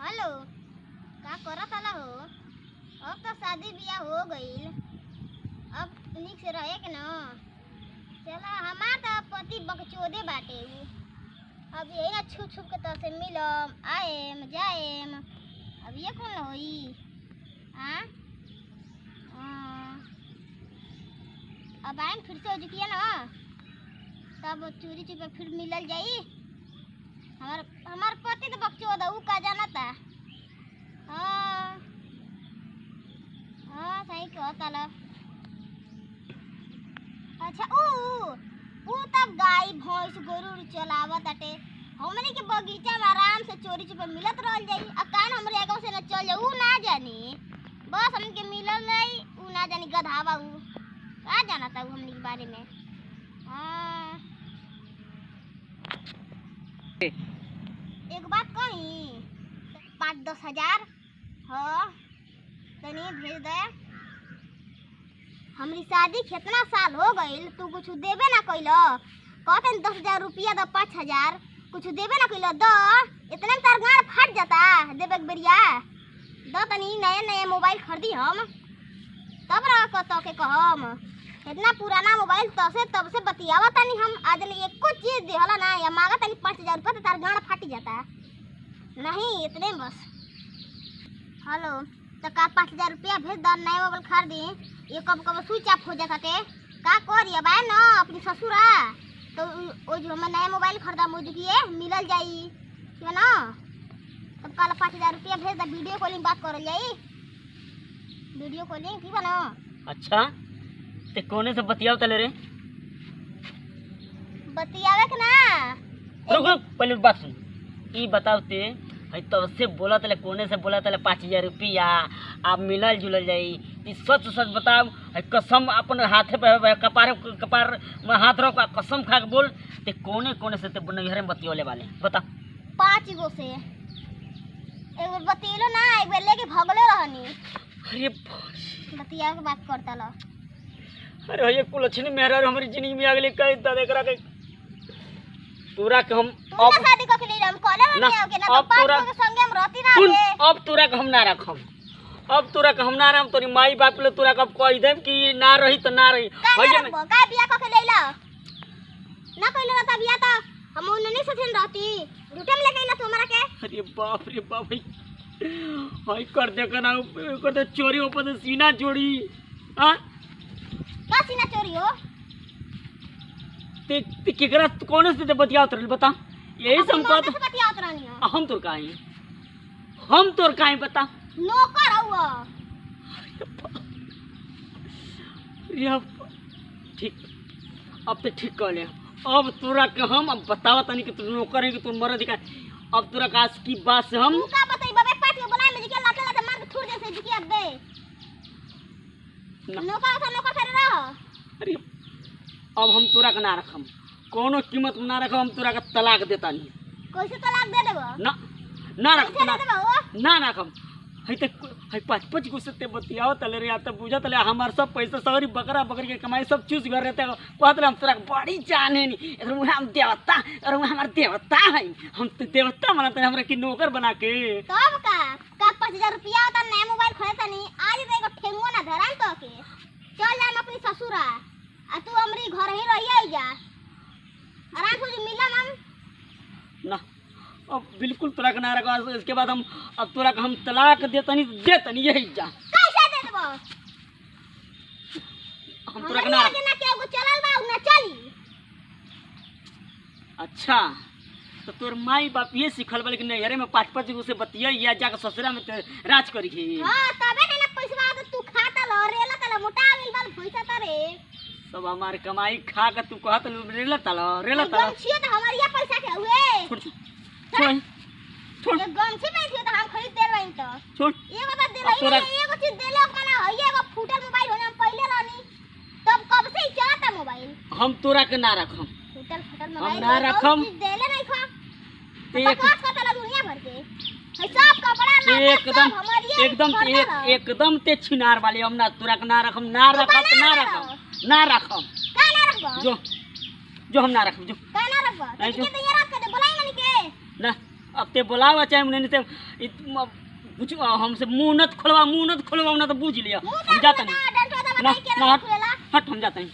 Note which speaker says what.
Speaker 1: Hello, का करत हला हो? अब तो शादी बियाह हो गईल, अब निक से रहे के न। चला हमार तो पति बकचोदे बाटे उ। अब यही ना छुप छुप के तो से मिलम आएम जाएम। अब ये कौन होई? हाँ अब आएम फिर से जुकिया ना, तब चोरी चुपे फिर मिलल जाई। हमार पति तो बकचोदा उ का जाना था। हाँ हाँ सही कहता ला। अच्छा उ तब गाय भैंस गोरू चलावत अटे, हमने के बगीचा में आराम से चोरी चुपे मिलत रहल जाई। आ कान हमरे आगे से न चल जाऊ, उ ना जानी। बस हमके मिलल नहीं, उ ना जानी गधावा उ का जाना था उ हमनी के बारे में। हाँ एक बात कही, 5-10 हजार हाँ तनी भेज दे। हमारी शादी कितना साल हो गईल, तू कुछ देबे ना कइलो। कहते 10,000 रुपया द 5,000 कुछ देबे ना कइलो। द इतने में तार गाड़ फट जाता देबे के बेरिया। द तनी नया नया मोबाइल खरीदी हम, तब रह तो के कहम। इतना पुराना मोबाइल तब से बतियावा तनी हम, आज ले एको चीज देहला ना या मांगा तनी 5,000 रुपया तो तार गाड़ फट जाता। नहीं इतने बस। हेलो, तो का 5,000 रुपया भेज द, नया मोबाइल खरीदी। ये कब कब स्विच ऑफ हो जाता टे का करिए बा ना अपनी ससुरा। तो ओ जो हम नया मोबाइल खरीदा मुझे मिलल जाई, ठीक है ना। तब कल 5,000 रुपया भेज द, वीडियो कॉलिंग बात करल जाई। वीडियो कॉलिंग ठीक है ना।
Speaker 2: अच्छा ते कोने से बतियाव तले रे?
Speaker 1: बतियावे के ना।
Speaker 2: रुक पहले बात सुन, ई बताओ ते हई तब से बोला तले कोने से बोला तले 5,000 रुपया आप मिलल जुलल जाई। ई सच सच बताओ, हई कसम अपन हाथे पे कपार में हाथ रख कसम खा के बोल ते कोने से ते नैहरे में बतियोले वाले बता।
Speaker 1: 5 गो से एक बार बतियलो ना, एक बार लेके भगलो रहनी।
Speaker 2: अरे
Speaker 1: बतिया के बात करता ला।
Speaker 2: अरे ये कुलछनी मेहरा हमारी जिंदगी में आगले कई दादा करा के तोरा के हम
Speaker 1: अब शादी क के ले हम कहले नहीं आओ के ना। तो 5 गो के संगे हम रहती ना रे।
Speaker 2: अब तोरा के हम ना रखम, अब तोरा के हम ना राम। तोरी माई बाप ले तोरा के कह देम कि ना रही तो ना रही।
Speaker 1: भैया में का बियाह क के लेला ना कहले ना, तब बियाह तो हम उन्हीं से दिन रहती झूठे में लेके आइला तू हमरा के।
Speaker 2: अरे बाप रे बाप भाई, हाय कर दे कना कर दे चोरी ऊपर से सीना जोड़ी। हां
Speaker 1: का सीना चोरी हो?
Speaker 2: ते केकरा कोने से ते बतियावत रहल बता। यही सब बात
Speaker 1: बतियावत रहनी हो।
Speaker 2: हम तोर काहे बता।
Speaker 1: नौकर हुआ
Speaker 2: ये ठीक, अब तो ठीक कह ले। अब तोरा के हम अब बतावा तनी कि तू नौकर है कि तू मर्द का। अब तोरा का की बात से हम
Speaker 1: तू का बताई बबे पाट के बनाए में के लाते लाते मार के थूर जैसे जिके बे नौकर करे रह।
Speaker 2: अरे अब हम तोरा के ना रखम, कोनो कीमत में ना रखम। हम तोरा के तलाक देता नहीं।
Speaker 1: कैसे तलाक दे देबो?
Speaker 2: ना ना रख
Speaker 1: ना
Speaker 2: रखम। हई त हई 5-5 गो से ते बतियाओ तले रे। त बुझा तले हमार सब पैसा सगरी बकरा बकरी के कमाई सब चूस घर रहते। कहत हम तोरा बड़ी जान है नी, हम देवता और हमार देवता है। हम तो देवता मानते हमरा की नौकर बना के।
Speaker 1: तब का 5,000 रुपया त नया मोबाइल खरीदता नी। आज एगो ठेंगो ना धरान तो के चल जाम अपनी ससुरा आ तू हमरी घर ही रही जा आराम से मिलम हम
Speaker 2: ना। अब बिल्कुल तोरा के ना रखा। इसके बाद हम अब तोरा के हम तलाक देतनी यही जा।
Speaker 1: कैसे दे देबो?
Speaker 2: हम तोरा के ना
Speaker 1: केगो चलल बा ना चली।
Speaker 2: अच्छा तो तोर माई बाप ये सिखल बा कि नैहरे में 5-5 गो से बतिया या जाके ससुरा में राज करी के।
Speaker 1: हां तबे ना पैसा तू खाता ल रेला तला मोटा गेल बाल पैसा तरे
Speaker 2: सब हमार कमाई खा के तू कहत रेला तला
Speaker 1: गमछी तो हमारिया पैसा के हुए।
Speaker 2: छोड़
Speaker 1: ये गमछी पैसे तो हम खरीद दे रही। तो
Speaker 2: छोड़
Speaker 1: ये बता दे रही एगो चीज देले अपना हइए एगो फूटल मोबाइल होने हम पहले रहनी, तब कब से ही चलता मोबाइल।
Speaker 2: हम तोरा के ना रखम,
Speaker 1: फूटल
Speaker 2: हम
Speaker 1: मोबाइल
Speaker 2: ना रखम।
Speaker 1: देले नहीं खा
Speaker 2: एक
Speaker 1: कतला दुनिया भर के है सब कपड़ा ना
Speaker 2: एकदम ते छिनार वाले। हम ना तोरा के ना रखम, ना रखम
Speaker 1: का ना रखबो
Speaker 2: जो हम ना रखम जो
Speaker 1: का ना रखबो। ठीक है तो ये रख के बोलाई मनी के
Speaker 2: ना अब ते बुलावा चाहे नहीं से कुछ हमसे मुंह नत खोलवा ना तो बूझ लिया। हम जाता नहीं। ना हट हम जाते हैं।